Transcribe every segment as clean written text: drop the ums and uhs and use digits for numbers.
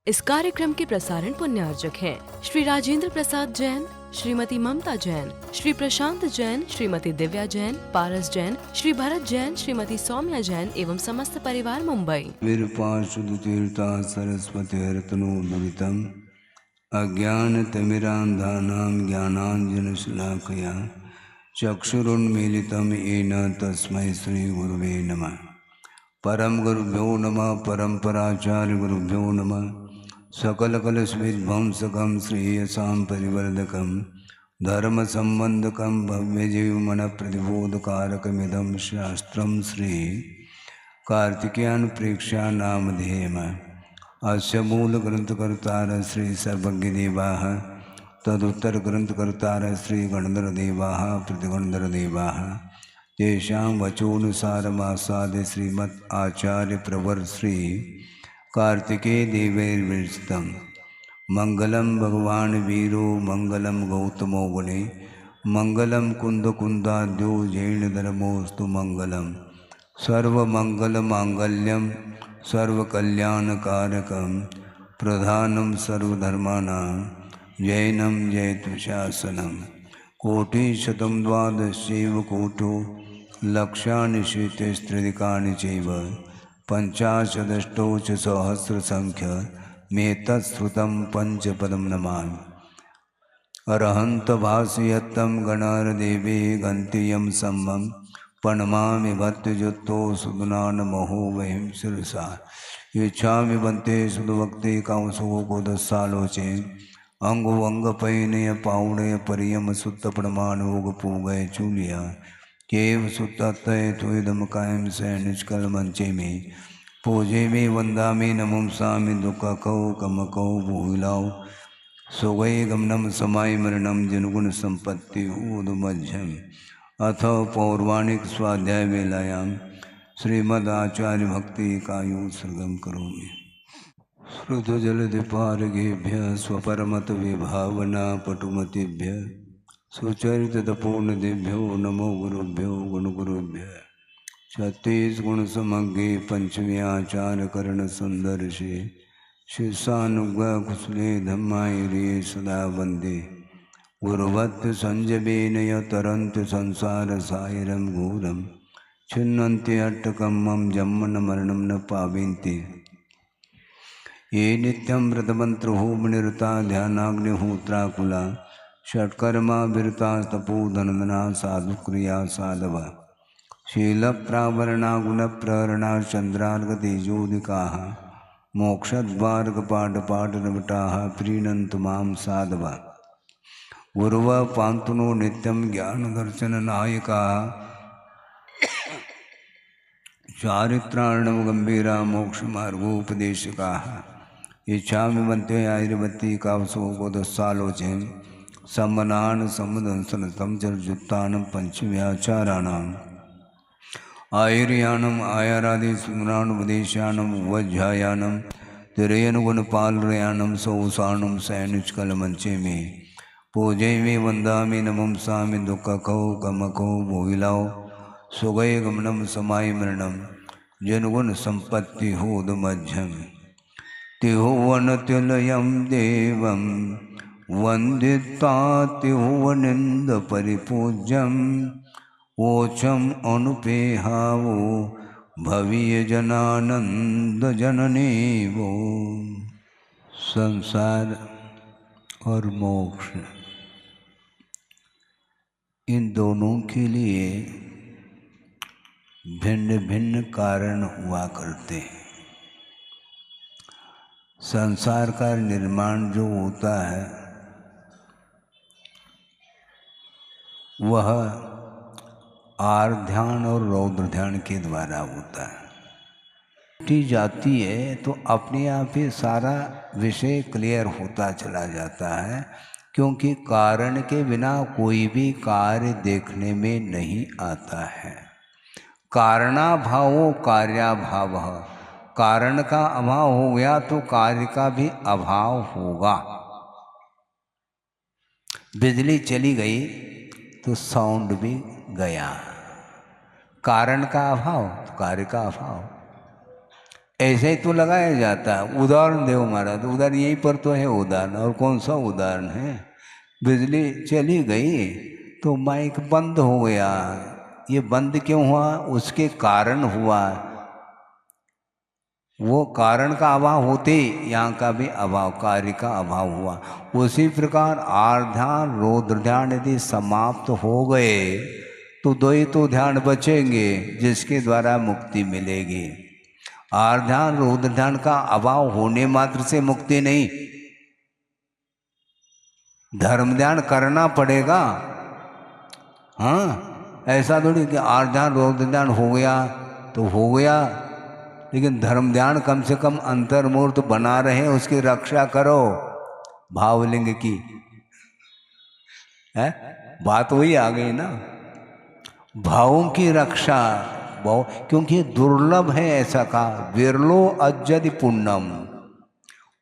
इस कार्यक्रम के प्रसारण पुण्यार्जक हैं श्री राजेंद्र प्रसाद जैन, श्रीमती ममता जैन, श्री प्रशांत जैन, श्रीमती दिव्या जैन, पारस जैन, श्री भरत जैन, श्रीमती सौम्या जैन एवं समस्त परिवार मुंबई। विरूपाशुतीर्था सरस्वती रत्नोदुरितम् अज्ञानतिमिरान्धानां ज्ञानाञ्जनशलाकया चक्षुरुन्मीलितं येन तस्मै श्रीगुरुवे नमः। परम गुरुभ्यो नमः। परम्पराचार्य गुरुभ्यो नमः। सकलकलशविध्वंसकं श्रेयसां परिवर्धकं धर्मसम्बन्धकं भव्यजीवमनप्रतिबोधकारकमिदं शास्त्रं श्री कार्तिकेयन प्रेक्षा नामधेयम। अस्य मूल ग्रंथकर्तार श्री सर्वज्ञदेवाः तदुत्तर ग्रंथकर्तार श्री गणधरदेवाः प्रतिगणधरदेवाः तेषां वचोनुसारमासाद्य श्रीमद् आचार्य प्रवर श्री कार्तिकेय देवैर्विरचितं मंगलम भगवान वीरो मंगलम गौतमो गुणे मंगलम कुंदकुंदाद्यो जैन धर्मोस्तु मंगलम सर्वमंगलमांगल्यम सर्वकल्याणकारकं प्रधानं सर्वधर्माणां जैनं जयतुशासनं कोटिशतं द्वादशैव कोटो लक्षाणि शेतेस्त्रिदिकानि चैव पञ्चाशदष्टौ च सहस्रसङ्ख्यमेतत्श्रुतं पञ्चपदं नमामि। अरहन्तभासयत्तं गणारदेवे गन्तियं सम्मं प्रणमामि भक्तजुत्तो सुदनानमहो वयं शिरसा इच्छामि बन्ते सुदभक्ति कांसो गोदस्सालोचे अंगो अंगपैनय पाउणय परियम सुत्त प्रमाणोग पूगय चूलिया केव सुत्तय तुदम कायम से निष्कल मंचे में पूजे में वंदा में नमम सामि दुख कौ कम कौ भूलाओ सुगै गमनम समाय मरणम जनगुण संपत्ति ऊदमध्यम। अथ पौर्वाणिक स्वाध्याय वेलायाम श्रीमद् आचार्य भक्ति कायु सर्गम करोमि। श्रुत जलधिपारगेभ्य स्वपरमत विभावना पटुमतिभ्य सुचरित तपोनिधिभ्यो नमो गुरुभ्यो गुणगुरुभ्य। छत्तीस गुण समग्रे पंचमी आचार्य कर्ण सुंदर्षे शिष्यानुग्रह कुशले धम्मायिरे सदा वंदे गुरुवत् संजबेनय तरंत संसार सायरम घोरम छिन्नन्ति अट्टकं मम जन्मन मरणं न पावन्ति ये नित्यं व्रतमन्त्रहोमनिरता ध्यानाग्निहोत्राकुला षट्कर्मा विरता तपोधनदना साधुक्रिया साधवा शीलप्रावरणा गुणप्रहरणा चन्द्रार्कतेजोदिकाः मोक्षद्वारकपाटपाटनवटाः प्रीणन्तु मां साधवा गुरुव पान्तुनो नित्यं ज्ञानदर्शननायकाः चारित्रार्णव गंभीरा मोक्षमार्गोपदेशकाः इच्छामि बन्ते आयुर्वती कावसो गोदस्सालोचे सम्मनान सम्मदंसन तमचर्जुत्तानं पंचव्याचाराणाम् आयुर्यानम् आयारादि सुमरानुपदेशानं वज्झायानं तिरयनुगुणपालरयानं सौसानं सैनिष्कलमंचे में पूजे में वंदामि नमं सामि दुःखकौ कमकौ भोगिलाओ सुगय गमनम समाय मरणम जनगुण संपत्ति होदमध्यम। तिहुवनतिलयं देवं वंदिता तिहुवनिंद परिपूज्यम ओचम अनुपेहावो भवीय जनानंद जननी वो। संसार और मोक्ष इन दोनों के लिए भिन्न भिन्न कारण हुआ करते हैं। संसार का निर्माण जो होता है वह आर्ध ध्यान और रौद्र ध्यान के द्वारा होता है। मिट्टी जाती है तो अपने आप ही सारा विषय क्लियर होता चला जाता है, क्योंकि कारण के बिना कोई भी कार्य देखने में नहीं आता है। कारणाभावो कार्याभाव, कारण का अभाव हो गया तो कार्य का भी अभाव होगा। बिजली चली गई तो साउंड भी गया। कारण का अभाव तो कार्य का अभाव। ऐसे ही तो लगाया जाता है। उदाहरण दो महाराज, उदाहरण यहीं पर तो है उदाहरण, और कौन सा उदाहरण है? बिजली चली गई तो माइक बंद हो गया। ये बंद क्यों हुआ? उसके कारण हुआ। वो कारण का अभाव होते यहाँ का भी अभाव, कार्य का अभाव हुआ। उसी प्रकार आर्ध्यान रौद्र ध्यान यदि समाप्त हो गए तो दो ही तो ध्यान बचेंगे जिसके द्वारा मुक्ति मिलेगी। आर्ध्यान रौद्र ध्यान का अभाव होने मात्र से मुक्ति नहीं, धर्म ध्यान करना पड़ेगा। हाँ, ऐसा थोड़ी कि आर्ध्यान रौद्र ध्यान हो गया तो हो गया, लेकिन धर्म ध्यान कम से कम अंतर्मूर्त बना रहे, उसकी रक्षा करो भावलिंग की। है बात वही आ गई ना, भावों की रक्षा। भाव क्योंकि दुर्लभ है, ऐसा कहा विरलो अज्जदि पुण्यम,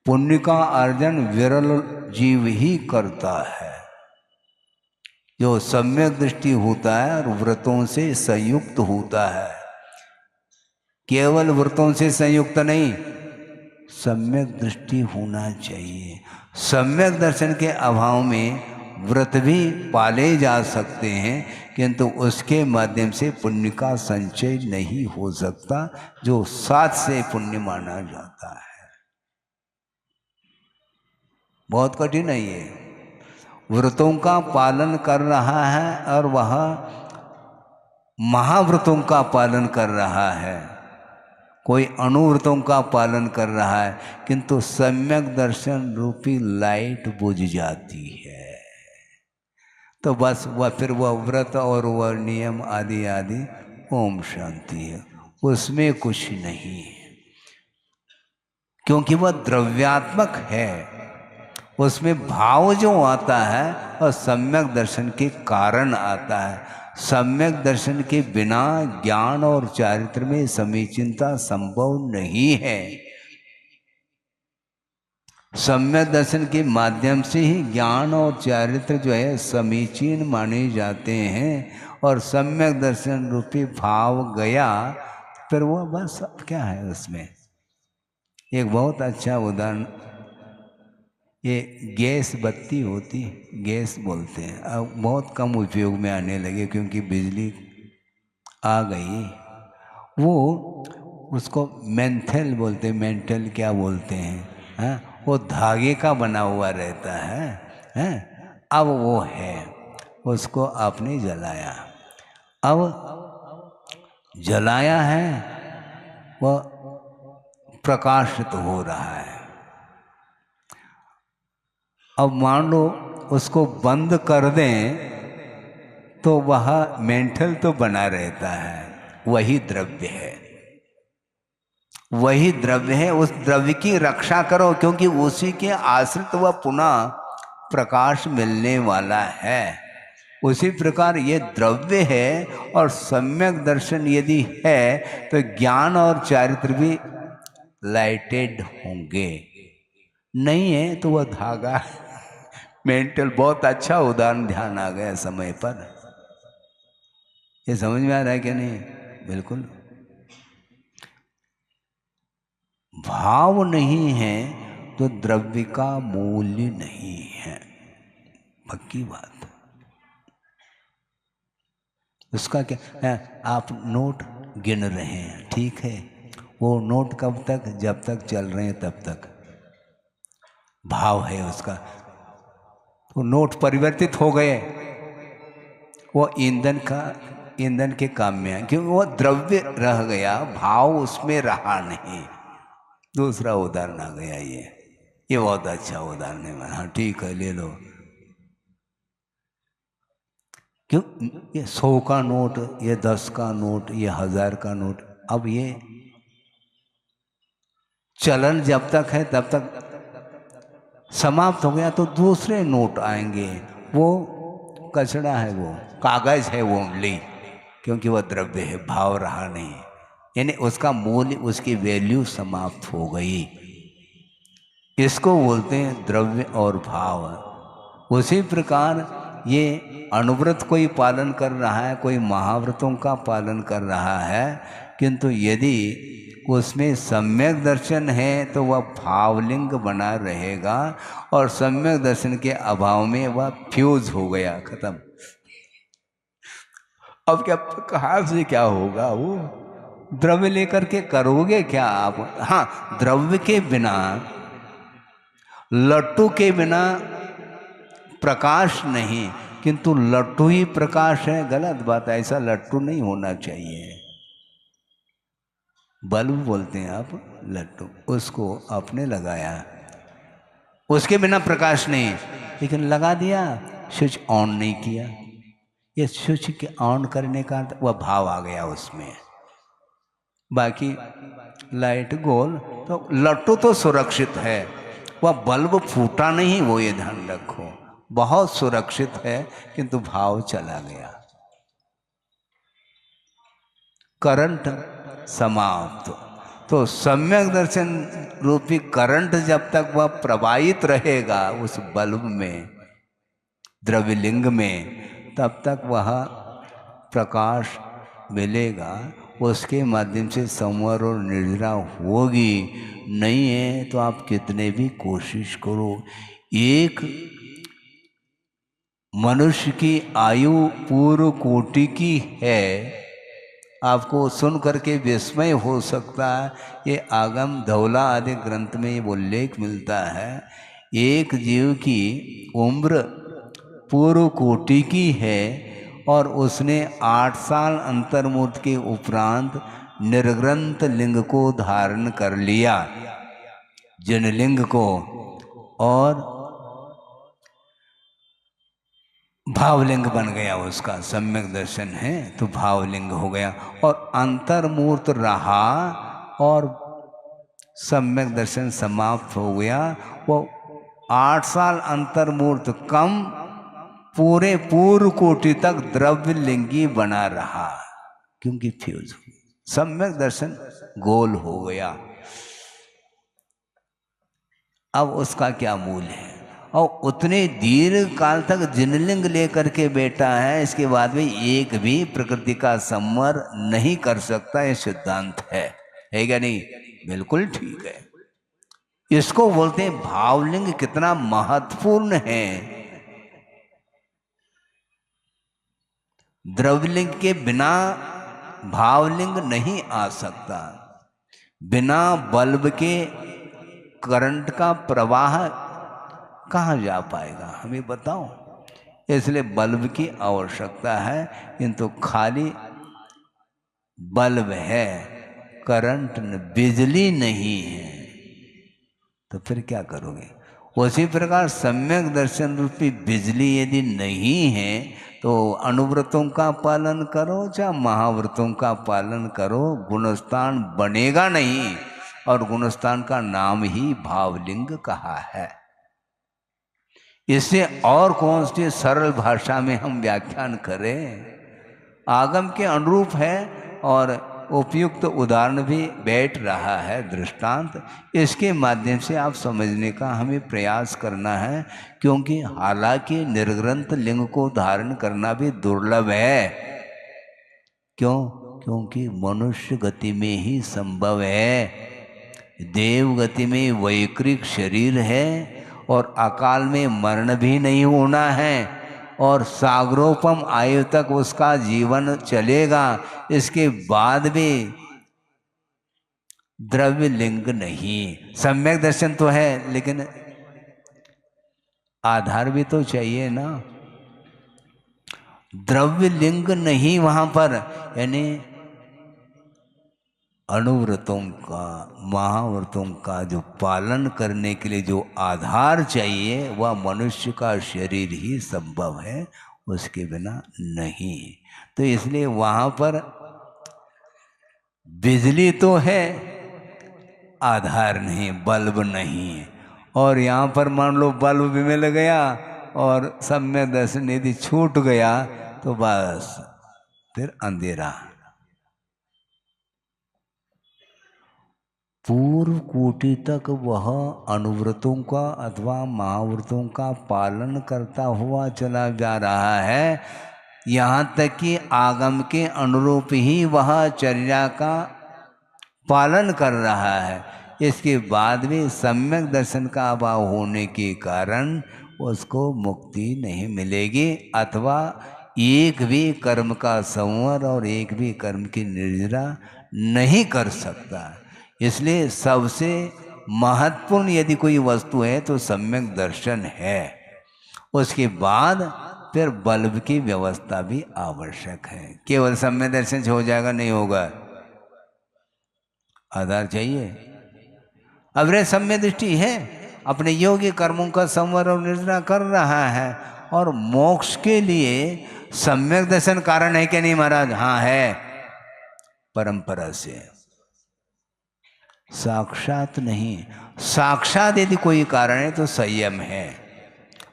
पुण्य का अर्जन विरल जीव ही करता है। जो सम्यक दृष्टि होता है और व्रतों से संयुक्त होता है, केवल व्रतों से संयुक्त नहीं, सम्यक दृष्टि होना चाहिए। सम्यक दर्शन के अभाव में व्रत भी पाले जा सकते हैं, किंतु उसके माध्यम से पुण्य का संचय नहीं हो सकता, जो साथ से पुण्य माना जाता है। बहुत कठिन है ये। व्रतों का पालन कर रहा है और वह महाव्रतों का पालन कर रहा है, कोई अनुव्रतों का पालन कर रहा है, किंतु सम्यक दर्शन रूपी लाइट बुझ जाती है तो बस वह फिर वह व्रत और वह नियम आदि आदि ओम शांति है, उसमें कुछ नहीं है, क्योंकि वह द्रव्यात्मक है। उसमें भाव जो आता है और सम्यक दर्शन के कारण आता है। सम्यक दर्शन के बिना ज्ञान और चारित्र में समीचीनता संभव नहीं है। सम्यक दर्शन के माध्यम से ही ज्ञान और चारित्र जो है समीचीन माने जाते हैं, और सम्यक दर्शन रूपी भाव गया फिर वो बस क्या है उसमें। एक बहुत अच्छा उदाहरण, ये गैस बत्ती होती, गैस बोलते हैं, अब बहुत कम उपयोग में आने लगे क्योंकि बिजली आ गई। वो उसको मेंथल बोलते हैं, मेंटल क्या बोलते हैं, हाँ, वो धागे का बना हुआ रहता है, हैं? अब वो है, उसको आपने जलाया, अब जलाया है, वह प्रकाशित हो रहा है। अब मान लो उसको बंद कर दें तो वह मेंटल तो बना रहता है, वही द्रव्य है, वही द्रव्य है। उस द्रव्य की रक्षा करो, क्योंकि उसी के आश्रित वह पुनः प्रकाश मिलने वाला है। उसी प्रकार ये द्रव्य है, और सम्यक दर्शन यदि है तो ज्ञान और चारित्र भी लाइटेड होंगे, नहीं है तो वह धागा मेंटल। बहुत अच्छा उदाहरण ध्यान आ गया समय पर। ये समझ में आ रहा है कि नहीं? बिल्कुल। भाव नहीं है तो द्रव्य का मूल्य नहीं है, पक्की बात। उसका क्या है? आप नोट गिन रहे हैं, ठीक है, वो नोट कब तक? जब तक चल रहे हैं तब तक भाव है उसका। तो नोट परिवर्तित हो गए, वो ईंधन के काम में है, क्योंकि वो द्रव्य रह गया, भाव उसमें रहा नहीं। दूसरा उदाहरण आ गया, ये बहुत अच्छा उदाहरण है। हाँ ठीक है, ले लो। क्यों? ये 100 का नोट, ये 10 का नोट, ये 1000 का नोट, अब ये चलन जब तक है तब तक समाप्त हो गया तो दूसरे नोट आएंगे। वो कचड़ा है, वो कागज है, वो ओनली, क्योंकि वह द्रव्य है, भाव रहा नहीं, यानी उसका मूल्य, उसकी वैल्यू समाप्त हो गई। इसको बोलते हैं द्रव्य और भाव। उसी प्रकार ये अनुव्रत कोई पालन कर रहा है, कोई महाव्रतों का पालन कर रहा है, किंतु यदि उसमें सम्यक दर्शन है तो वह भावलिंग बना रहेगा, और सम्यक दर्शन के अभाव में वह फ्यूज हो गया, खत्म। अब क्या कहाँ से क्या होगा? वो द्रव्य लेकर के करोगे क्या आप? हाँ, द्रव्य के बिना, लट्टू के बिना प्रकाश नहीं, किंतु लट्टू ही प्रकाश है, गलत बात है। ऐसा लट्टू नहीं होना चाहिए। बल्ब बोलते हैं आप, लट्टू, उसको आपने लगाया, उसके बिना प्रकाश नहीं, लेकिन लगा दिया, स्विच ऑन नहीं किया। ये स्विच के ऑन करने का वह भाव आ गया उसमें। बाकी लाइट गोल, तो लट्टू तो सुरक्षित है, वह बल्ब फूटा नहीं, वो ये ध्यान रखो, बहुत सुरक्षित है, किंतु भाव चला गया, करंट समाप्त। तो सम्यक दर्शन रूपी करंट जब तक वह प्रवाहित रहेगा उस बल्ब में, द्रव्यलिंग में, तब तक वह प्रकाश मिलेगा, उसके माध्यम से संवर और निर्जरा होगी। नहीं है तो आप कितने भी कोशिश करो, एक मनुष्य की आयु पूर्व कोटि की है। आपको सुन करके विस्मय हो सकता है, ये आगम धौला आदि ग्रंथ में ये उल्लेख मिलता है, एक जीव की उम्र पूर्व कोटि की है, और उसने 8 साल अंतर्मुख के उपरांत निर्ग्रंथ लिंग को धारण कर लिया, जनलिंग को, और भावलिंग बन गया, उसका सम्यक दर्शन है तो भावलिंग हो गया, और अंतर्मूर्त रहा और सम्यक दर्शन समाप्त हो गया। वो 8 साल अंतर्मूर्त कम पूरे पूर्व कोटि तक द्रव्य लिंगी बना रहा, क्योंकि फ्यूज सम्यक दर्शन गोल हो गया। अब उसका क्या मूल है? और उतने दीर्घ काल तक जिनलिंग लेकर के बैठा है, इसके बाद में एक भी प्रकृति का संवर नहीं कर सकता, ये सिद्धांत है क्या नहीं? बिल्कुल ठीक है। इसको बोलते हैं भावलिंग कितना महत्वपूर्ण है। द्रव्यलिंग के बिना भावलिंग नहीं आ सकता, बिना बल्ब के करंट का प्रवाह कहाँ जा पाएगा, हमें बताओ। इसलिए बल्ब की आवश्यकता है, किंतु खाली बल्ब है, करंट बिजली नहीं है, तो फिर क्या करोगे? उसी प्रकार सम्यक दर्शन रूपी बिजली यदि नहीं है तो अनुव्रतों का पालन करो चाहे महाव्रतों का पालन करो, गुणस्थान बनेगा नहीं, और गुणस्थान का नाम ही भावलिंग कहा है। इससे और कौन सी सरल भाषा में हम व्याख्यान करें? आगम के अनुरूप है, और उपयुक्त उदाहरण भी बैठ रहा है, दृष्टांत, इसके माध्यम से आप समझने का हमें प्रयास करना है, क्योंकि हालांकि निर्ग्रंथ लिंग को धारण करना भी दुर्लभ है। क्यों? क्योंकि मनुष्य गति में ही संभव है, देव गति में वैकृत शरीर है, और अकाल में मरण भी नहीं होना है, और सागरोपम आयु तक उसका जीवन चलेगा। इसके बाद भी द्रव्य लिंग नहीं, सम्यक दर्शन तो है, लेकिन आधार भी तो चाहिए ना। द्रव्य लिंग नहीं वहां पर, यानी अनुव्रतों का, महाव्रतों का जो पालन करने के लिए जो आधार चाहिए, वह मनुष्य का शरीर ही संभव है, उसके बिना नहीं। तो इसलिए वहाँ पर बिजली तो है, आधार नहीं, बल्ब नहीं। और यहाँ पर मान लो बल्ब भी मिल गया और सम्यक दर्शन यदि छूट गया तो बस फिर अंधेरा। पूर्व कोटि तक वह अनुव्रतों का अथवा महाव्रतों का पालन करता हुआ चला जा रहा है, यहाँ तक कि आगम के अनुरूप ही वह चर्या का पालन कर रहा है, इसके बाद भी सम्यक दर्शन का अभाव होने के कारण उसको मुक्ति नहीं मिलेगी, अथवा एक भी कर्म का संवर और एक भी कर्म की निर्जरा नहीं कर सकता। इसलिए सबसे महत्वपूर्ण यदि कोई वस्तु है तो सम्यक दर्शन है। उसके बाद फिर बल्ब की व्यवस्था भी आवश्यक है। केवल सम्यक दर्शन से हो जाएगा नहीं होगा, आधार चाहिए। अब रे सम्यक दृष्टि है, अपने योगी कर्मों का संवर और निर्जरा कर रहा है, और मोक्ष के लिए सम्यक दर्शन कारण है कि नहीं महाराज? हाँ है, परंपरा से, साक्षात नहीं। साक्षात यदि कोई कारण है तो संयम है,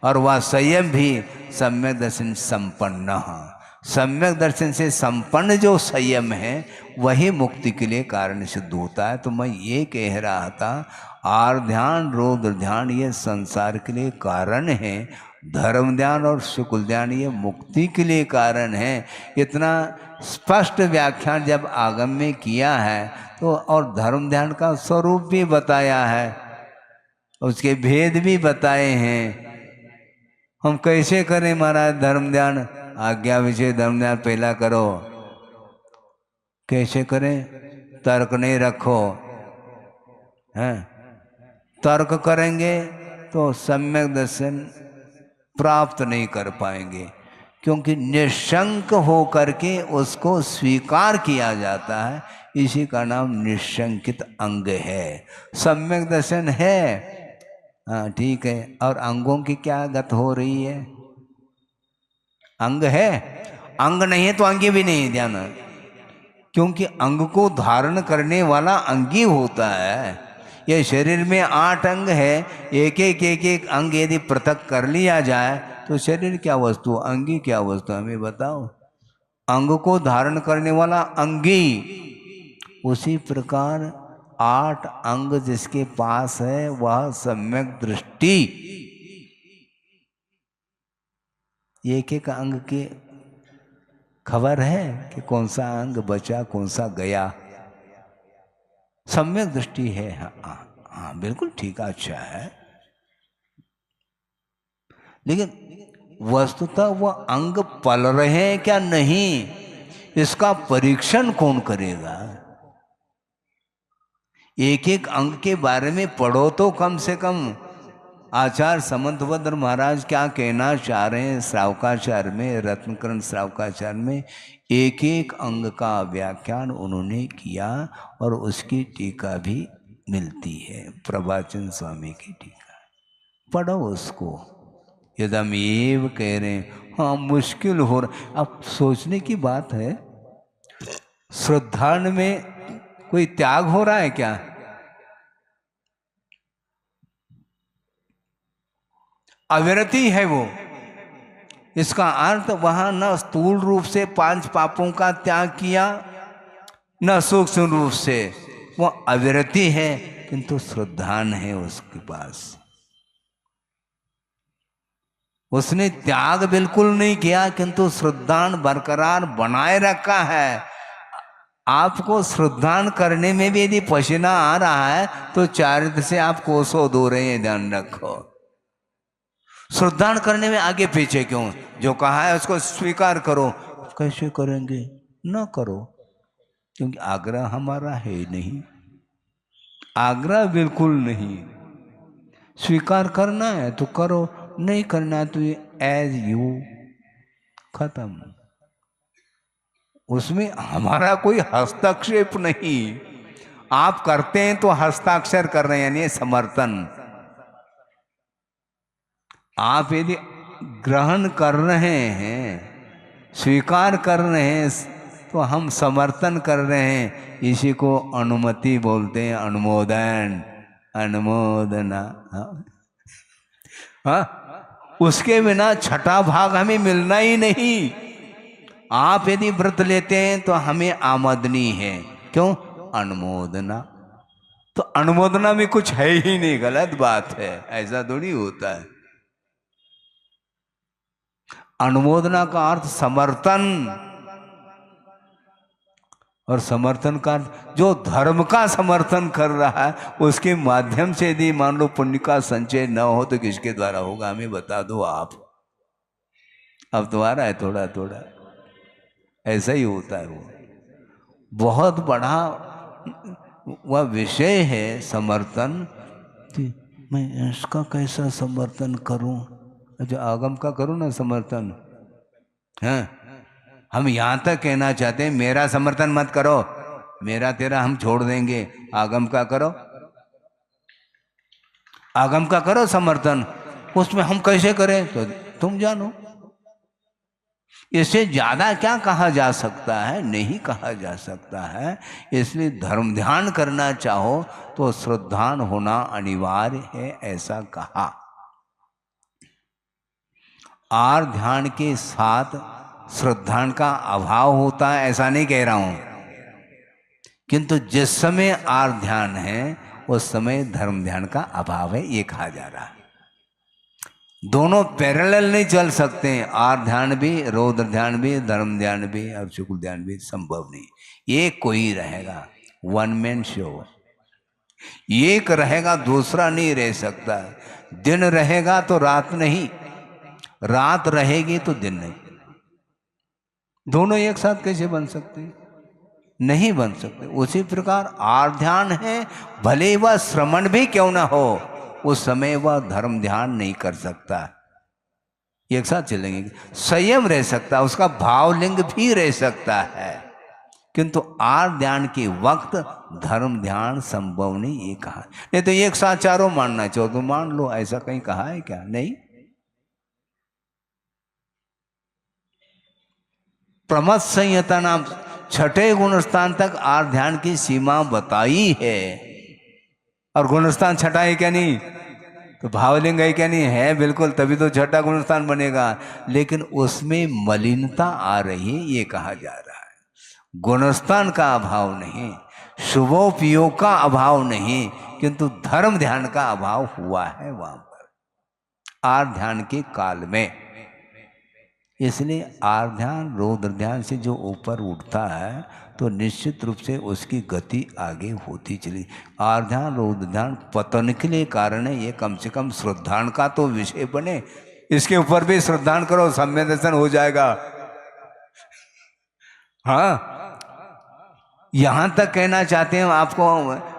और वह संयम भी सम्यक दर्शन संपन्न है। सम्यक दर्शन से संपन्न जो संयम है वही मुक्ति के लिए कारण सिद्ध होता है। तो मैं ये कह रहा था, आर ध्यान रौद्र ध्यान ये संसार के लिए कारण है, धर्म ध्यान और शुक्ल ध्यान ये मुक्ति के लिए कारण है। इतना स्पष्ट व्याख्यान जब आगम में किया है तो, और धर्म ध्यान का स्वरूप भी बताया है, उसके भेद भी बताए हैं। हम कैसे करें महाराज धर्म ध्यान? आज्ञा विषय धर्म ध्यान पहला करो। कैसे करें? तर्क नहीं रखो, हैं? तर्क करेंगे तो सम्यक दर्शन प्राप्त नहीं कर पाएंगे, क्योंकि निशंक हो करके उसको स्वीकार किया जाता है। इसी का नाम निशंकित अंग है। सम्यक दर्शन है, हाँ ठीक है, और अंगों की क्या गत हो रही है? अंग है, अंग नहीं है तो अंगी भी नहीं, ध्यान, क्योंकि अंग को धारण करने वाला अंगी होता है। ये शरीर में 8 अंग है, एक एक अंग यदि पृथक कर लिया जाए तो शरीर क्या वस्तु, अंगी क्या वस्तु, हमें बताओ। अंग को धारण करने वाला अंगी। उसी प्रकार 8 अंग जिसके पास है वह सम्यक दृष्टि। एक एक अंग की खबर है कि कौन सा अंग बचा कौन सा गया, सम्यक दृष्टि है। हाँ हाँ बिल्कुल ठीक, अच्छा है, लेकिन वस्तुतः वह अंग पल रहे हैं क्या नहीं, इसका परीक्षण कौन करेगा? एक एक अंग के बारे में पढ़ो तो कम से कम। आचार्य समंतभद्र महाराज क्या कहना चाह रहे हैं श्रावकाचार्य में, रत्नकरण श्रावकाचार्य में, एक एक अंग का व्याख्यान उन्होंने किया, और उसकी टीका भी मिलती है, प्रभाचंद स्वामी की टीका, पढ़ो उसको। यदमेव कह रहे हैं, हाँ मुश्किल हो रहा। अब सोचने की बात है, श्रद्धान में कोई त्याग हो रहा है क्या? अविरति है वो। इसका अर्थ वहां न स्थूल रूप से 5 पापों का त्याग किया, न सूक्ष्म रूप से, वो अविरति है, किंतु श्रद्धान है उसके पास। उसने त्याग बिल्कुल नहीं किया, किंतु श्रद्धान बरकरार बनाए रखा है। आपको श्रद्धान करने में भी यदि पसीना आ रहा है तो चारित्र से आप कोसों धो रहे हैं, ध्यान रखो। श्रद्धान करने में आगे पीछे क्यों? जो कहा है उसको स्वीकार करो। कैसे करेंगे? न करो, क्योंकि आग्रह हमारा है नहीं, आग्रह बिल्कुल नहीं। स्वीकार करना है तो करो, नहीं करना है तो एज यू, खत्म। उसमें हमारा कोई हस्तक्षेप नहीं। आप करते हैं तो हस्ताक्षर कर रहे हैं, यानी समर्थन। आप यदि ग्रहण कर रहे हैं, स्वीकार कर रहे हैं, तो हम समर्थन कर रहे हैं। इसी को अनुमति बोलते हैं, अनुमोदन, अनुमोदना। हाँ, उसके बिना छठा भाग हमें मिलना ही नहीं। आप यदि व्रत लेते हैं तो हमें आमदनी है, क्यों? अनुमोदना। तो अनुमोदना में कुछ है ही नहीं, गलत बात है, ऐसा थोड़ी होता है। अनुमोदना का अर्थ समर्थन, और समर्थन का अर्थ जो धर्म का समर्थन कर रहा है उसके माध्यम से यदि मान लो पुण्य का संचय न हो तो किसके द्वारा होगा? हमें बता दो आप। अब तुम्हारा है थोड़ा थोड़ा, ऐसा ही होता है। वो बहुत बड़ा वह विषय है समर्थन, कि मैं इसका कैसा समर्थन करूं? अच्छा, आगम का करूं ना समर्थन? हैं? हम यहाँ तक कहना चाहते हैं मेरा समर्थन मत करो, मेरा तेरा हम छोड़ देंगे। आगम का करो, आगम का करो समर्थन। उसमें हम कैसे करें तो तुम जानो। इससे ज्यादा क्या कहा जा सकता है? नहीं कहा जा सकता है। इसलिए धर्म ध्यान करना चाहो तो श्रद्धान होना अनिवार्य है, ऐसा कहा। आर ध्यान के साथ श्रद्धान का अभाव होता है ऐसा नहीं कह रहा हूं, किंतु जिस समय आर ध्यान है उस समय धर्म ध्यान का अभाव है, ये कहा जा रहा है। दोनों पैरेलल नहीं चल सकते। आर ध्यान भी, रौद्र ध्यान भी, धर्म ध्यान भी और शुक्ल ध्यान भी संभव नहीं। एक कोई रहेगा, वन मैन शो। एक रहेगा दूसरा नहीं रह सकता। दिन रहेगा तो रात नहीं, रात रहेगी तो दिन नहीं। दोनों एक साथ कैसे बन सकते? नहीं बन सकते। उसी प्रकार आर ध्यान है, भले वह श्रवण भी क्यों ना हो, उस समय वह धर्म ध्यान नहीं कर सकता। एक साथ चलेंगे, संयम रह सकता, उसका भावलिंग भी रह सकता है, किंतु आर ध्यान के वक्त धर्म ध्यान संभव नहीं, ये कहा। नहीं तो एक साथ चारों मानना चाहो तो मान लो, ऐसा कहीं कहा है क्या? नहीं। प्रमथ संहिता नाम छठे गुणस्थान तक आर ध्यान की सीमा बताई है। और गुणस्थान छठा है क्या? नहीं। तो भावलिंग है क्या? नहीं है, बिल्कुल, तभी तो छठा गुणस्थान बनेगा। लेकिन उसमें मलिनता आ रही है, ये कहा जा रहा है। गुणस्थान का अभाव नहीं, शुभोपयोग का अभाव नहीं, किंतु धर्म ध्यान का अभाव हुआ है वहां पर आर ध्यान के काल में। इसलिए आर ध्यान रौद्र ध्यान से जो ऊपर उठता है तो निश्चित रूप से उसकी गति आगे होती चली। आर ध्यान रौद्र ध्यान पतन के लिए कारण है, ये कम से कम श्रद्धान का तो विषय बने। इसके ऊपर भी श्रद्धान करो, सम्यक दर्शन हो जाएगा। हाँ, यहां तक कहना चाहते हैं आपको,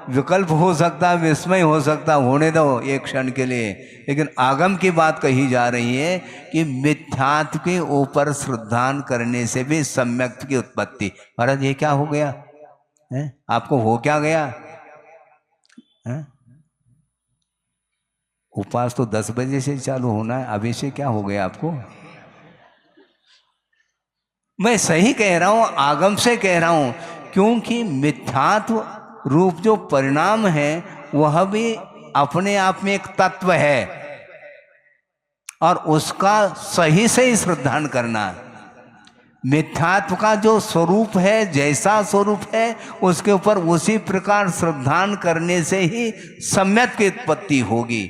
विकल्प हो सकता है, विस्मय हो सकता, होने दो एक क्षण के लिए। लेकिन आगम की बात कही जा रही है कि मिथ्यात्व के ऊपर श्रद्धान करने से भी सम्यक की उत्पत्ति। महाराज ये क्या हो गया है? आपको हो क्या गया है? उपवास तो 10 बजे से चालू होना है, अभी से क्या हो गया आपको? मैं सही कह रहा हूं, आगम से कह रहा हूं, क्योंकि मिथ्यात्व रूप जो परिणाम है वह भी अपने आप में एक तत्व है, और उसका सही सही श्रद्धान करना। मिथ्यात्व का जो स्वरूप है, जैसा स्वरूप है, उसके ऊपर उसी प्रकार श्रद्धान करने से ही सम्यक की उत्पत्ति होगी।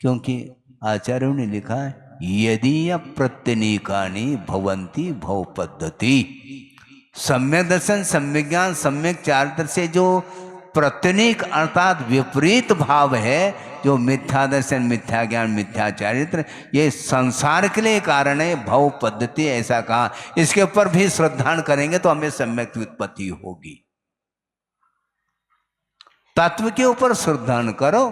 क्योंकि आचार्यों ने लिखा है, यदि प्रत्यनीकानि भवंती भव पद्धति। सम्यक दर्शन, सम्यक ज्ञान, सम्यक चारित्र से जो प्रत्यनीक अर्थात विपरीत भाव है, जो मिथ्या दर्शन, मिथ्या ज्ञान, मिथ्या चारित्र, ये संसार के लिए कारण है। भव पद्धति ऐसा कहा, इसके ऊपर भी श्रद्धान करेंगे तो हमें सम्यक उत्पत्ति होगी। तत्व के ऊपर श्रद्धान करो,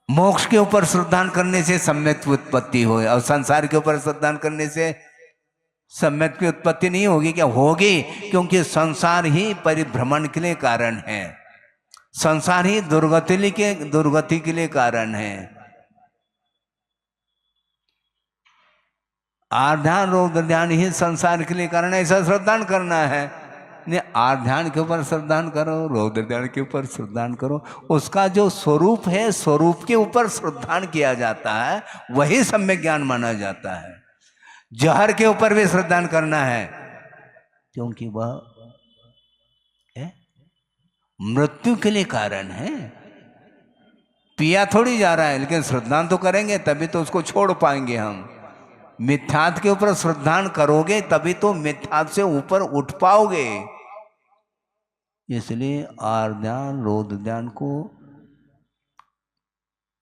मोक्ष के ऊपर श्रद्धान करने से सम्यक उत्पत्ति हो, और संसार के ऊपर श्रद्धान करने से सम्यक की उत्पत्ति नहीं होगी। क्या होगी? क्योंकि संसार ही परिभ्रमण के लिए कारण है, संसार ही दुर्गति के लिए कारण है। आर ध्यान रौद्र ध्यान ही संसार के लिए कारण है, ऐसा श्रद्धान करना है। ने आर ध्यान के ऊपर श्रद्धान करो, रौद्र ध्यान के ऊपर श्रद्धान करो। उसका जो स्वरूप है, स्वरूप के ऊपर श्रद्धान किया जाता है, वही सम्यक ज्ञान माना जाता है। जहर के ऊपर भी श्रद्धान करना है, क्योंकि वह मृत्यु के लिए कारण है। पिया थोड़ी जा रहा है, लेकिन श्रद्धान तो करेंगे तभी तो उसको छोड़ पाएंगे हम। मिथ्यात के ऊपर श्रद्धान करोगे तभी तो मिथ्यात से ऊपर उठ पाओगे। इसलिए आर्ध्यान रौद्र ध्यान को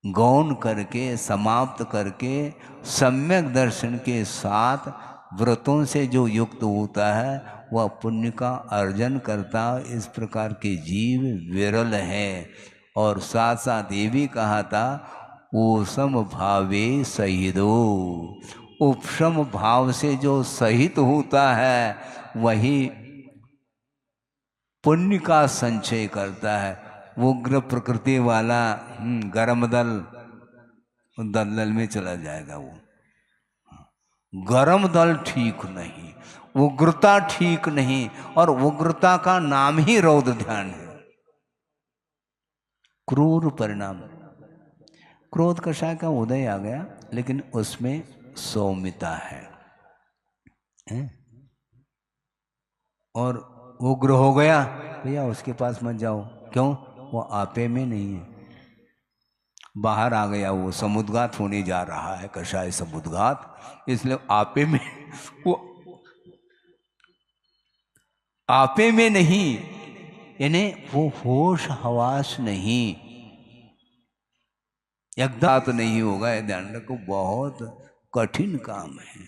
गौण करके समाप्त करके सम्यक दर्शन के साथ व्रतों से जो युक्त होता है वह पुण्य का अर्जन करता। इस प्रकार के जीव विरल है। और साथ साथ ये भी कहा था उपशम भावे सहिदो, उपशम भाव से जो सहित होता है वही पुण्य का संचय करता है। उग्र प्रकृति वाला गर्म दल में चला जाएगा। वो गर्म दल ठीक नहीं, उग्रता ठीक नहीं, और उग्रता का नाम ही रौद्र ध्यान है। क्रूर परिणाम, क्रोध कषाय का उदय आ गया, लेकिन उसमें सौम्यता है? और उग्र हो गया, भैया उसके पास मत जाओ। क्यों? वो आपे में नहीं है, बाहर आ गया, वो समुद्घात होने जा रहा है, कषाय समुद्घात, इसलिए आपे में वो आपे में नहीं, यानी वो होश हवास नहीं, एकदम नहीं होगा। ध्यान रखो, बहुत कठिन काम है,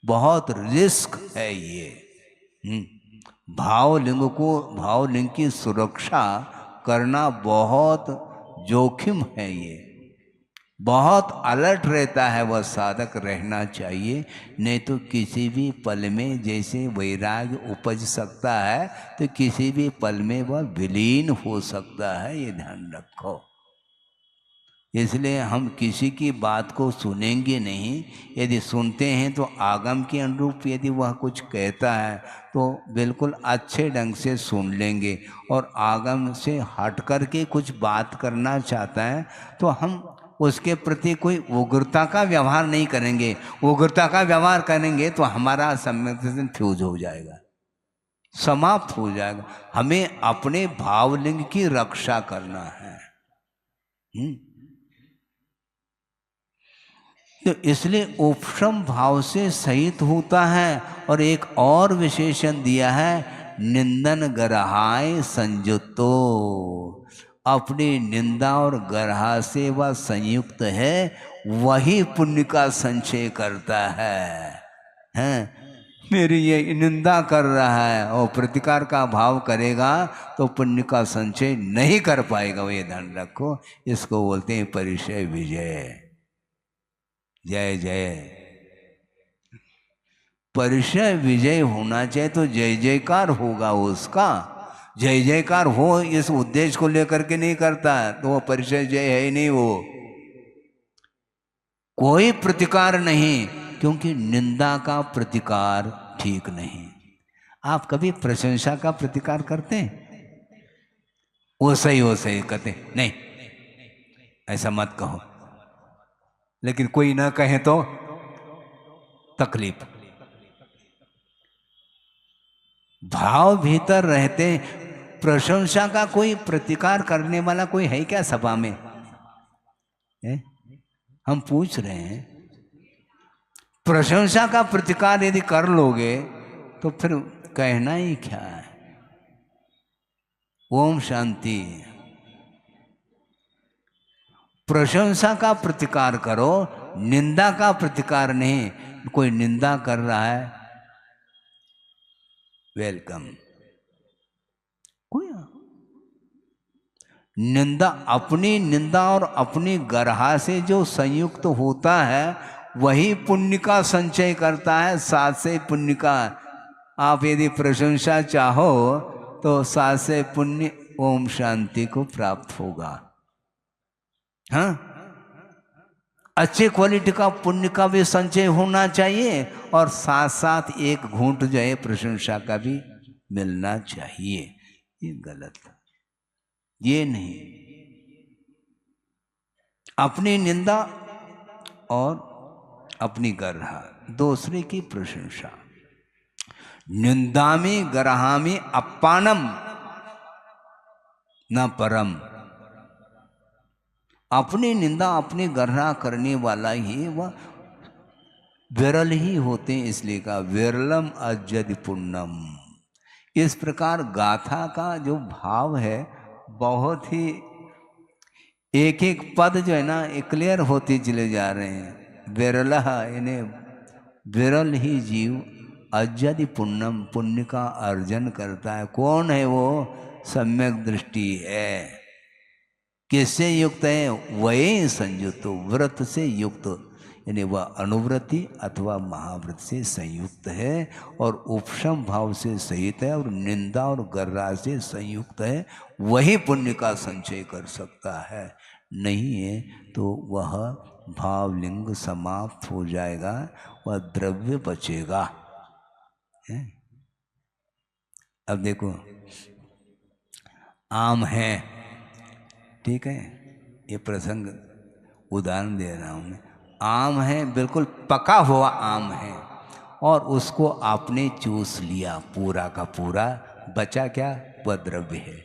बहुत रिस्क है ये। भावलिंग की सुरक्षा करना बहुत जोखिम है। ये बहुत अलर्ट रहता है, वह साधक रहना चाहिए, नहीं तो किसी भी पल में जैसे वैराग्य उपज सकता है तो किसी भी पल में वह विलीन हो सकता है। ये ध्यान रखो। इसलिए हम किसी की बात को सुनेंगे नहीं। यदि सुनते हैं तो आगम के अनुरूप यदि वह कुछ कहता है तो बिल्कुल अच्छे ढंग से सुन लेंगे, और आगम से हट कर के कुछ बात करना चाहता है तो हम उसके प्रति कोई उग्रता का व्यवहार नहीं करेंगे। उग्रता का व्यवहार करेंगे तो हमारा सम्यक फ्यूज हो जाएगा, समाप्त हो जाएगा। हमें अपने भावलिंग की रक्षा करना है। तो इसलिए उपशम भाव से सहित होता है। और एक और विशेषण दिया है, निंदन गरहाय संयुक्तो, अपनी निंदा और गरहा से वह संयुक्त है, वही पुण्य का संचय करता है। हैं? मेरी ये निंदा कर रहा है और प्रतिकार का भाव करेगा तो पुण्य का संचय नहीं कर पाएगा। वो ये ध्यान रखो। इसको बोलते हैं परिचय विजय। जय जय, परिचय विजय होना चाहिए तो जय जयकार होगा उसका। जय जयकार हो इस उद्देश्य को लेकर के नहीं करता तो वो परिचय जय है ही नहीं। वो कोई प्रतिकार नहीं, क्योंकि निंदा का प्रतिकार ठीक नहीं। आप कभी प्रशंसा का प्रतिकार करते हैं? वो सही कहते नहीं, ऐसा मत कहो। लेकिन कोई ना कहे तो तकलीफ। भाव भीतर रहते, प्रशंसा का कोई प्रतिकार करने वाला कोई है क्या सभा में? हम पूछ रहे हैं, प्रशंसा का प्रतिकार यदि कर लोगे तो फिर कहना ही क्या है? ओम शांति। प्रशंसा का प्रतिकार करो, निंदा का प्रतिकार नहीं। कोई निंदा कर रहा है, वेलकम। कोई निंदा, अपनी निंदा और अपनी गरहा से जो संयुक्त होता है वही पुण्य का संचय करता है। साथ से पुण्य का, आप यदि प्रशंसा चाहो तो साथ से पुण्य ओम शांति को प्राप्त होगा। हाँ, अच्छे क्वालिटी का पुण्य का भी संचय होना चाहिए, और साथ साथ एक घूंट जो है प्रशंसा का भी मिलना चाहिए। ये गलत, ये नहीं। अपनी निंदा और अपनी गरहा, दूसरे की प्रशंसा। निंदामि गरहामि अपानम न परम। अपनी निंदा अपनी गर्ना करने वाला ही वह विरल ही होते हैं, इसलिए कहा विरलम अजद पुण्यम। इस प्रकार गाथा का जो भाव है बहुत ही एक एक पद जो है ना ये क्लियर होते चले जा रहे हैं। विरलह इन्हें विरल ही जीव अजद पुण्यम पुण्य का अर्जन करता है। कौन है वो? सम्यक दृष्टि है। किससे युक्त है? वही संयुक्त व्रत से युक्त, यानी वह अनुव्रति अथवा महाव्रत से संयुक्त है और उपशम भाव से सहित है और निंदा और गर्रा से संयुक्त है। वही पुण्य का संचय कर सकता है, नहीं है तो वह भावलिंग समाप्त हो जाएगा, वह द्रव्य बचेगा। है? अब देखो आम है, ठीक है, ये प्रसंग उदाहरण दे रहा हूँ मैं। आम है, बिल्कुल पका हुआ आम है और उसको आपने चूस लिया पूरा का पूरा, बचा क्या? वह द्रव्य है,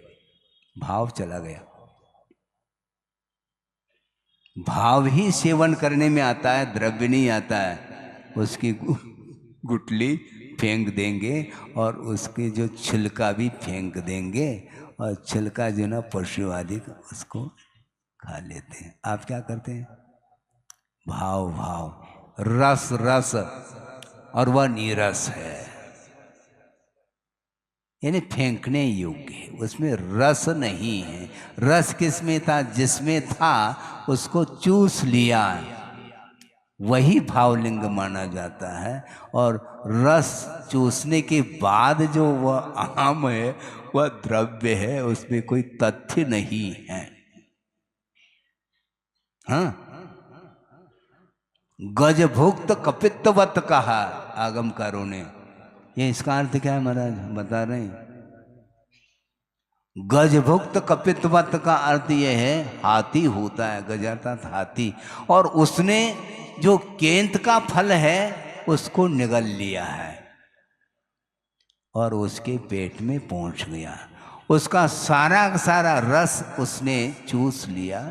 भाव चला गया। भाव ही सेवन करने में आता है, द्रव्य नहीं आता है। उसकी गुटली फेंक देंगे और उसके जो छिलका भी फेंक देंगे और छिलका जो ना पशु आदि उसको खा लेते हैं। आप क्या करते हैं? भाव भाव, रस रस, और वह नीरस है, यानी फेंकने योग्य है, उसमें रस नहीं है। रस किस में था? जिसमें था उसको चूस लिया, वही भावलिंग माना जाता है। और रस चूसने के बाद जो वह आम है वह द्रव्य है, उसमें कोई तथ्य नहीं है। हाँ, गजभुक्त कपित्तवत कहा आगमकारों ने। ये इसका अर्थ क्या है महाराज बता रहे हैं? गजभुक्त कपित्वत का अर्थ यह है हाथी होता है, गज अर्थात हाथी, और उसने जो केंत का फल है उसको निगल लिया है और उसके पेट में पहुंच गया। उसका सारा का सारा रस उसने चूस लिया,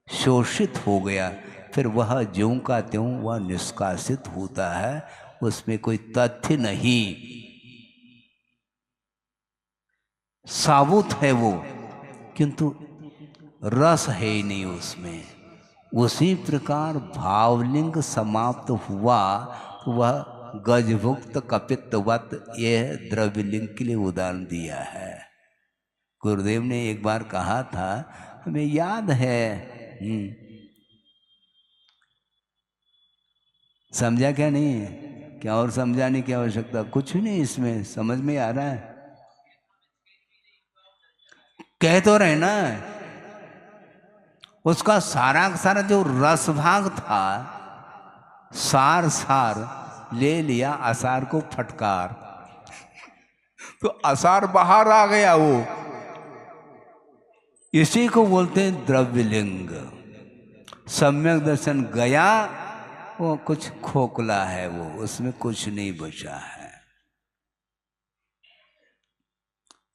शोषित हो गया, फिर वह ज्यों का त्यों वह निष्कासित होता है, उसमें कोई तथ्य नहीं, साबुत है वो, किंतु रस है ही नहीं उसमें। उसी प्रकार भावलिंग समाप्त हुआ तो वह गजभुक्त कपित्तवत, यह द्रव्यलिंग के लिए उदाहरण दिया है। गुरुदेव ने एक बार कहा था, हमें याद है, समझा क्या? नहीं है क्या? और समझाने की आवश्यकता कुछ नहीं, इसमें समझ में आ रहा है। कह तो रहे ना, उसका सारा का सारा जो रस भाग था, सार सार ले लिया, असार को फटकार, तो असार बाहर आ गया। वो इसी को बोलते हैं द्रव्यलिंग। सम्यक दर्शन गया, वो कुछ खोखला है, वो उसमें कुछ नहीं बचा है।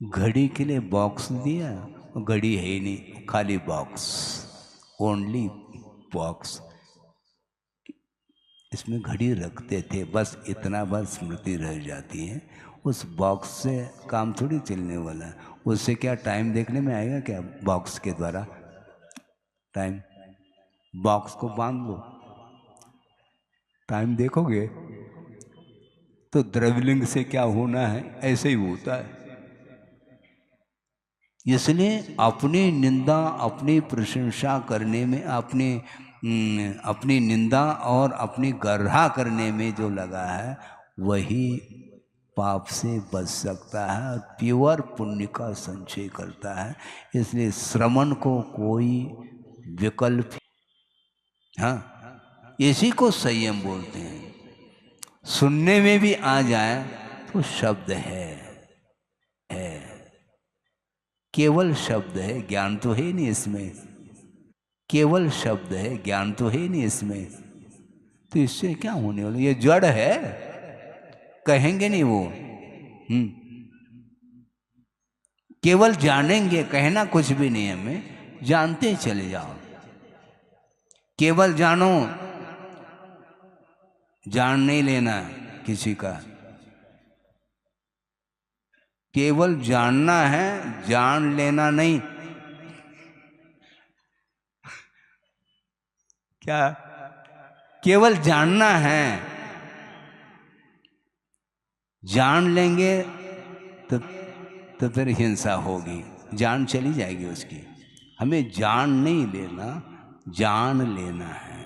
घड़ी के लिए बॉक्स दिया, घड़ी है ही नहीं, खाली बॉक्स, ओनली बॉक्स। इसमें घड़ी रखते थे, बस इतना बस स्मृति रह जाती है। उस बॉक्स से काम थोड़ी चलने वाला है। उससे क्या टाइम देखने में आएगा क्या? बॉक्स के द्वारा टाइम, बॉक्स को बांध लो, टाइम देखोगे तो द्रव्यलिंग से क्या होना है ऐसे ही होता है। इसलिए अपनी निंदा अपनी प्रशंसा करने में, अपनी निंदा और अपनी गर्हा करने में जो लगा है वही पाप से बच सकता है और प्योर पुण्य का संचय करता है। इसलिए श्रवण को कोई विकल्प, हाँ, इसी को संयम बोलते हैं। सुनने में भी आ जाए तो शब्द है, केवल शब्द है, ज्ञान तो है नहीं इसमें, केवल शब्द है, ज्ञान तो है नहीं इसमें, तो इससे क्या होने वाला? ये जड़ है, कहेंगे नहीं वो, केवल जानेंगे, कहना कुछ भी नहीं, हमें जानते चले जाओ। केवल जानो, जान नहीं लेना किसी का। केवल जानना है, जान लेना नहीं। क्या? केवल जानना है, जान लेंगे तो फिर हिंसा होगी, जान चली जाएगी उसकी। हमें जान नहीं लेना, जान लेना है।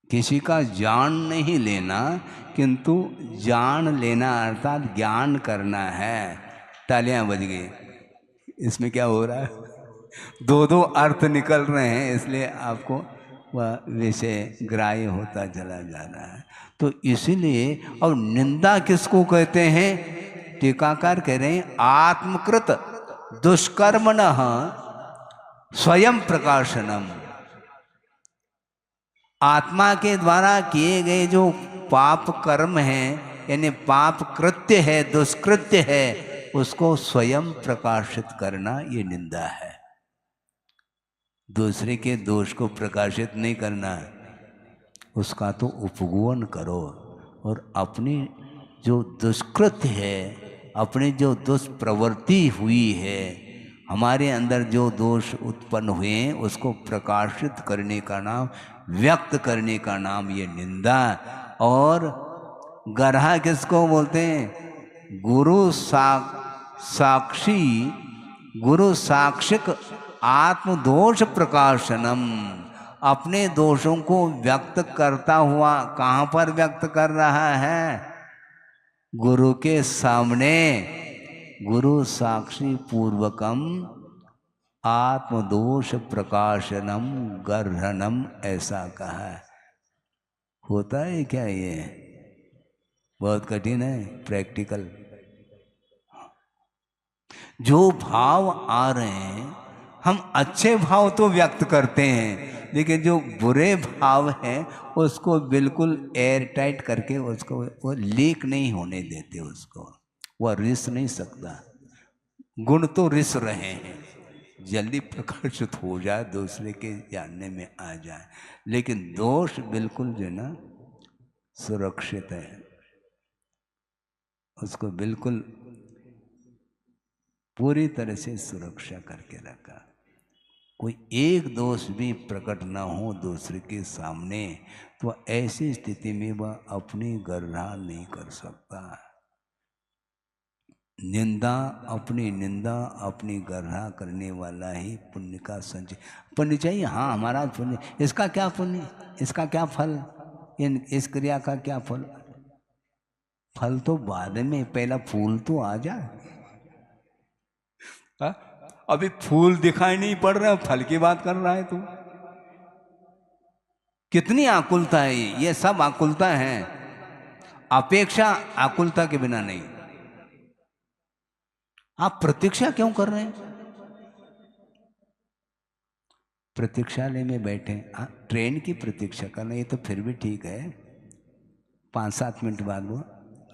किसी का जान नहीं लेना, किंतु जान लेना अर्थात ज्ञान करना है। तालियां बज गई। इसमें क्या हो रहा है? दो दो अर्थ निकल रहे हैं, इसलिए आपको वह विषय ग्राह्य होता चला जा रहा है। तो इसीलिए, और निंदा किसको कहते हैं? टीकाकार कह रहे हैं आत्मकृत दुष्कर्मणः स्वयं प्रकाशनम। आत्मा के द्वारा किए गए जो पाप कर्म हैं, यानी पाप कृत्य है, दुष्कृत्य है, उसको स्वयं प्रकाशित करना ये निंदा है। दूसरे के दोष को प्रकाशित नहीं करना, उसका तो उपगोपन करो। और अपनी जो दुष्कृत्य है, अपनी जो दुष्प्रवृत्ति हुई है, हमारे अंदर जो दोष उत्पन्न हुए हैं, उसको प्रकाशित करने का नाम, व्यक्त करने का नाम ये निंदा। और गरहा किसको बोलते हैं? साक्षी, गुरु साक्षिक आत्मदोष प्रकाशनम। अपने दोषों को व्यक्त करता हुआ कहाँ पर व्यक्त कर रहा है? गुरु के सामने। गुरु साक्षी पूर्वकम आत्मदोष प्रकाशनम गर्हनम, ऐसा कहा है। होता है क्या ये? बहुत कठिन है, प्रैक्टिकल। जो भाव आ रहे हैं, हम अच्छे भाव तो व्यक्त करते हैं, लेकिन जो बुरे भाव हैं उसको बिल्कुल एयर टाइट करके उसको वो लीक नहीं होने देते, उसको वह रिस नहीं सकता। गुण तो रिस रहे हैं, जल्दी प्रकाशित हो जाए, दूसरे के जानने में आ जाए, लेकिन दोष बिल्कुल जो ना सुरक्षित है, उसको बिल्कुल पूरी तरह से सुरक्षा करके रखा। कोई एक दोष भी प्रकट ना हो दूसरे के सामने, तो ऐसी स्थिति में वह अपनी गर्हा नहीं कर सकता। निंदा अपनी गर्हा करने वाला ही पुण्य का संचय। पुण्य चाहिए, हाँ हमारा पुण्य, इसका क्या पुण्य, इसका क्या फल, इस क्रिया का क्या फल? फल तो बाद में, पहला फूल तो आ जाए। अभी फूल दिखाई नहीं पड़ रहा, फल की बात कर रहा है तू। कितनी आकुलता है ये सब आकुलता है। अपेक्षा आकुलता के बिना नहीं। आप प्रतीक्षा क्यों कर रहे हैं? प्रतीक्षालय में बैठे, ट्रेन की प्रतीक्षा करना, ये तो फिर भी ठीक है, 5-7 मिनट बाद वो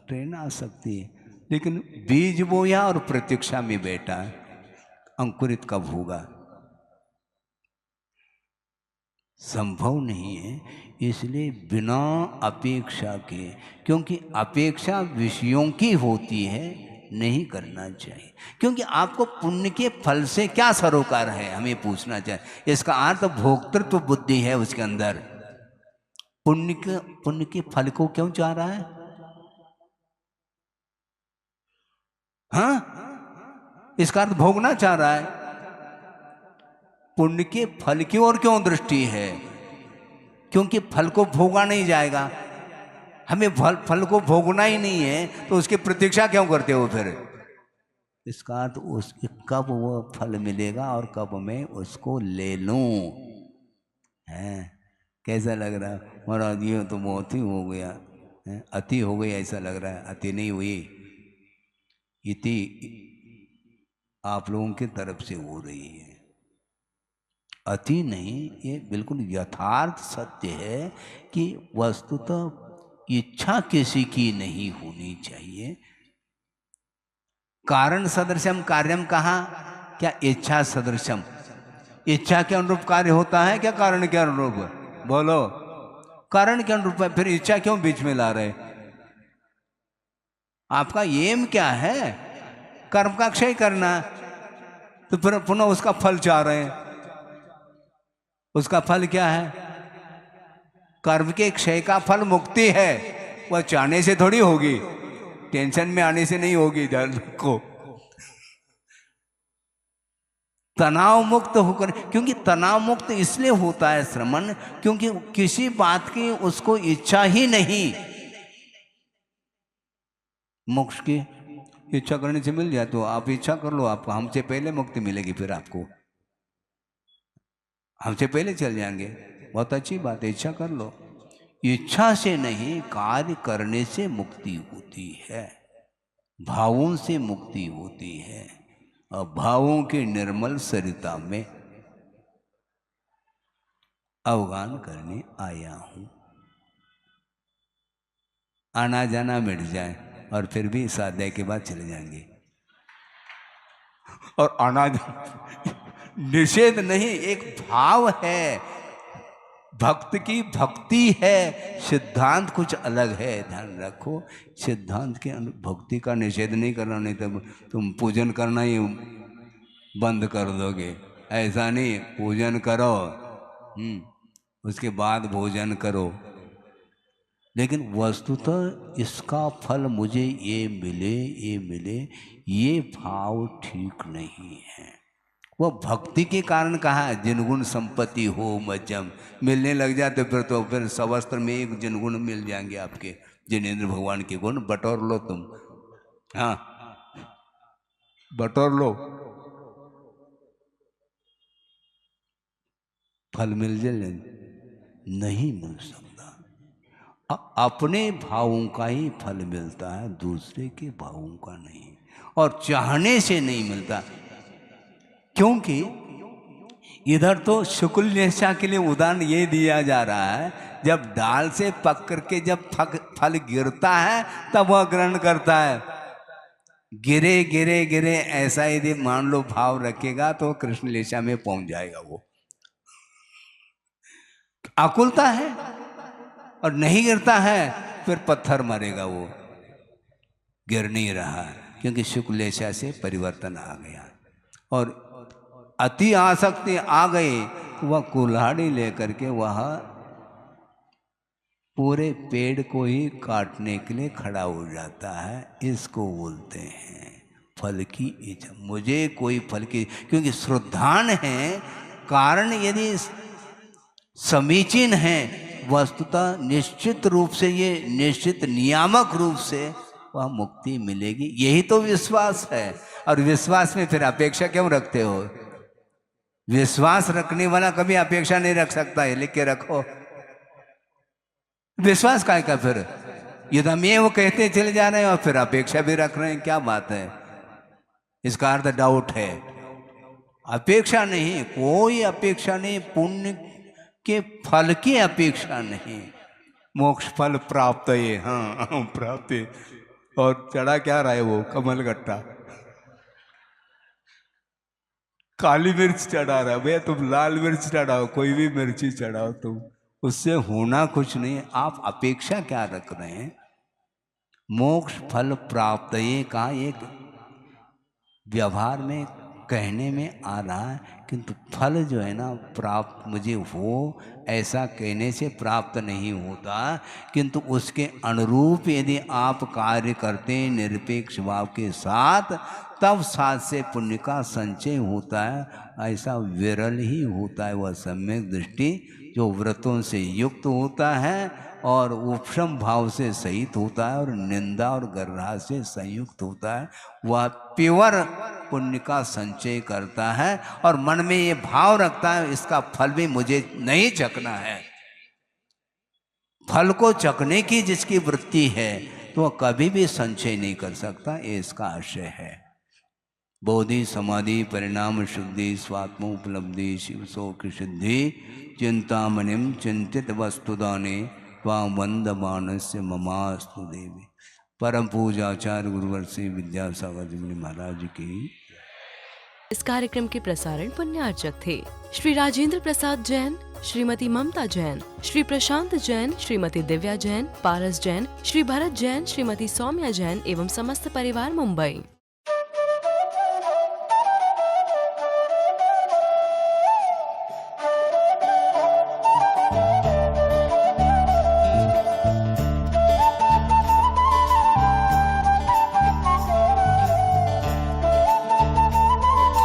ट्रेन आ सकती है, लेकिन बीज बोया और प्रतीक्षा में बैठा है, अंकुरित कब होगा? संभव नहीं है। इसलिए बिना अपेक्षा के, क्योंकि अपेक्षा विषयों की होती है, नहीं करना चाहिए। क्योंकि आपको पुण्य के फल से क्या सरोकार है, हमें पूछना चाहिए। इसका अर्थ भोक्तृत्व बुद्धि है उसके अंदर। पुण्य के फल को क्यों चाह रहा है? हाँ, इसका अर्थ भोगना चाह रहा है। पुण्य के फल की ओर क्यों दृष्टि है? क्योंकि फल को भोगा नहीं जाएगा, हमें फल को भोगना ही नहीं है, तो उसकी प्रतीक्षा क्यों करते हो फिर? इसका अर्थ उसके कब वो फल मिलेगा और कब मैं उसको ले लूं। है कैसा लग रहा है महाराज? ये तो बहुत ही हो गया है, अति हो गई ऐसा लग रहा है। अति नहीं हुई, इति आप लोगों की तरफ से हो रही है, अति नहीं। ये बिल्कुल यथार्थ सत्य है कि वस्तुतः इच्छा किसी की नहीं होनी चाहिए। कारण सदृशम कार्यम कहा, क्या इच्छा सदृशम? इच्छा के अनुरूप कार्य होता है क्या कारण के अनुरूप? बोलो, कारण के अनुरूप है, फिर इच्छा क्यों बीच में ला रहे? आपका एम क्या है? कर्म का क्षय करना, तो फिर पुनः उसका फल चाह रहे हैं। उसका फल क्या है? कर्म के क्षय का फल मुक्ति है। वह चाहने से थोड़ी होगी, टेंशन में आने से नहीं होगी। ध्यान रखो, तनाव मुक्त होकर, क्योंकि तनाव मुक्त इसलिए होता है श्रमण, क्योंकि किसी बात की उसको इच्छा ही नहीं। मोक्ष की इच्छा करने से मिल जाए तो आप इच्छा कर लो, आपको हमसे पहले मुक्ति मिलेगी, फिर आपको हमसे पहले चल जाएंगे। बहुत अच्छी बात है, इच्छा कर लो। इच्छा से नहीं, कार्य करने से मुक्ति होती है, भावों से मुक्ति होती है। और भावों के निर्मल सरिता में अवगान करने आया हूं। आना जाना मिट जाए और फिर भी साध्य के बाद चले जाएंगे। और आना निषेध नहीं, एक भाव है, भक्त की भक्ति है, सिद्धांत कुछ अलग है। ध्यान रखो, सिद्धांत के भक्ति का निषेध नहीं करना, नहीं तो तुम पूजन करना ही बंद कर दोगे। ऐसा नहीं, पूजन करो, उसके बाद भोजन करो, लेकिन वस्तुतः इसका फल मुझे ये मिले, ये मिले, ये भाव ठीक नहीं है। वो भक्ति के कारण कहा है, जिनगुण संपत्ति हो मध्यम, मिलने लग जाते फिर सवस्त्र में एक जिनगुण मिल जाएंगे आपके, जिनेंद्र भगवान के गुण बटोर लो तुम। हाँ, बटोर लो, फल मिल जाए? नहीं मिल सकता। अपने भावों का ही फल मिलता है, दूसरे के भावों का नहीं, और चाहने से नहीं मिलता। क्योंकि इधर तो शुक्ल निष्ठा के लिए उदाहरण ये दिया जा रहा है, जब डाल से पक करके जब फल गिरता है तब वह ग्रहण करता है। गिरे गिरे गिरे ऐसा यदि मान लो भाव रखेगा तो कृष्ण लीला में पहुंच जाएगा। वो आकुलता है और नहीं गिरता है, फिर पत्थर मारेगा, वो गिर नहीं रहा, क्योंकि शुक्ल लीला से परिवर्तन आ गया। और अति आसक्ति आ गई, वह कुल्हाड़ी लेकर के वह पूरे पेड़ को ही काटने के लिए खड़ा हो जाता है। इसको बोलते हैं फल की इच्छा। मुझे कोई फल की, क्योंकि श्रद्धान है, कारण यदि समीचीन है, वस्तुतः निश्चित रूप से, ये निश्चित नियामक रूप से वह मुक्ति मिलेगी। यही तो विश्वास है। और विश्वास में फिर अपेक्षा क्यों रखते हो? विश्वास रखने वाला कभी अपेक्षा नहीं रख सकता है, लिख के रखो। विश्वास काय का फिर? युद्धमेव कहते चले जा रहे हैं और फिर अपेक्षा भी रख रहे हैं, क्या बात है? इसका अर्थ डाउट है। अपेक्षा नहीं, कोई अपेक्षा नहीं, पुण्य के फल की अपेक्षा नहीं। मोक्ष फल प्राप्त है, हाँ प्राप्त है। और चढ़ा क्या रहा है वो? कमल गट्टा, काली मिर्च चढ़ा रहा है भैया। तुम लाल मिर्च चढ़ाओ, कोई भी मिर्ची चढ़ाओ तुम, उससे होना कुछ नहीं। आप अपेक्षा क्या रख रहे हैं? मोक्ष फल प्राप्त, ये कहा एक व्यवहार में कहने में आ रहा है, किंतु फल जो है ना प्राप्त मुझे हो, ऐसा कहने से प्राप्त नहीं होता, किंतु उसके अनुरूप यदि आप कार्य करते हैं निरपेक्ष भाव के साथ, तब साथ से पुण्य का संचय होता है। ऐसा विरल ही होता है वह सम्यक दृष्टि, जो व्रतों से युक्त होता है और उपशम भाव से सहित होता है और निंदा और गर्हा से संयुक्त होता है। वह प्योर पुण्य का संचय करता है और मन में ये भाव रखता है, इसका फल भी मुझे नहीं चखना है। फल को चखने की जिसकी वृत्ति है तो वह कभी भी संचय नहीं कर सकता, ये इसका आशय है। बोधि समाधि परिणाम शुद्धि स्वात्म उपलब्धि शिव शोक सिद्धि चिंतामणिम चिंतित वस्तुदाने त्वां वंदमानस्य ममास्तु देवी। परम पूजाचार्य गुरुवर श्री विद्यासागर जी महाराज की इस कार्यक्रम के प्रसारण पुण्यार्चक थे श्री राजेंद्र प्रसाद जैन, श्रीमती ममता जैन, श्री प्रशांत जैन, श्रीमती दिव्या जैन, पारस जैन, श्री भरत जैन, श्रीमती सौम्या जैन एवं समस्त परिवार मुंबई।